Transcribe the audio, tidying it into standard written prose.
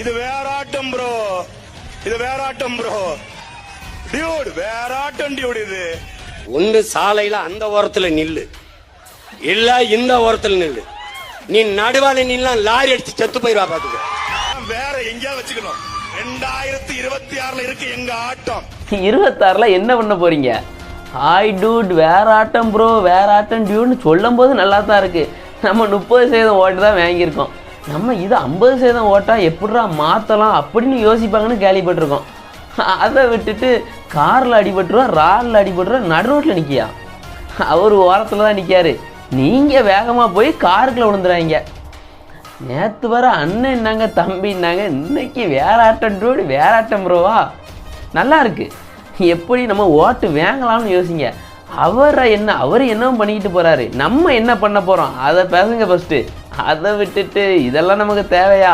இது வேற ஆட்டம் ப்ரோ, இது வேற ஆட்டம் ப்ரோ. டியூட் வேற ஆட்டம் டியூட். இது ஒன்னு சாலையில அந்த ஓரத்துல நில்லு, இல்ல இந்த ஓரத்துல நில்லு. நீ நடுவால நின்னா லாரி அடிச்சு செத்து போயிருவா பாத்துக்க. வேற எங்கேயா வச்சுக்கணும். 2026 இருக்கு எங்க ஆட்டம். 26ல என்ன பண்ண போறீங்க? ஹாய் டூட் வேற ஆட்டம் ப்ரோ, வேற ஆட்டம் டியூட்னு சொல்லும் போது நல்லா தான் இருக்கு. நம்ம 30% ஓட்டு தான் வாங்கியிருக்கோம். நம்ம இது 50% ஓட்டா எப்படிடா மாற்றலாம் அப்படின்னு யோசிப்பாங்கன்னு கேள்விப்பட்டிருக்கோம். அதை விட்டுட்டு காரில் அடிபட்டுருவோம், ராலில் அடிபட்டுருவோம், நடு ரோட்டில் நிற்கியா? அவர் ஓரத்தில் தான் நிற்காரு, நீங்கள் வேகமாக போய் காருக்குள்ளே விழுந்துறாங்க. நேற்று வர அண்ணன் என்னங்க தம்பின்னாங்க, இன்னைக்கு வேற ஆட்டம் டூடு வேற ஆட்டம் ப்ரோவா? நல்லா இருக்கு. எப்படி நம்ம ஓட்டு வாங்கலாம்னு யோசிங்க. அவர் என்னவும் பண்ணிக்கிட்டு போறாரு, நம்ம என்ன பண்ண போறோம் அதை பேசுங்க ஃபர்ஸ்ட். அதை விட்டுட்டு இதெல்லாம் நமக்கு தேவையா?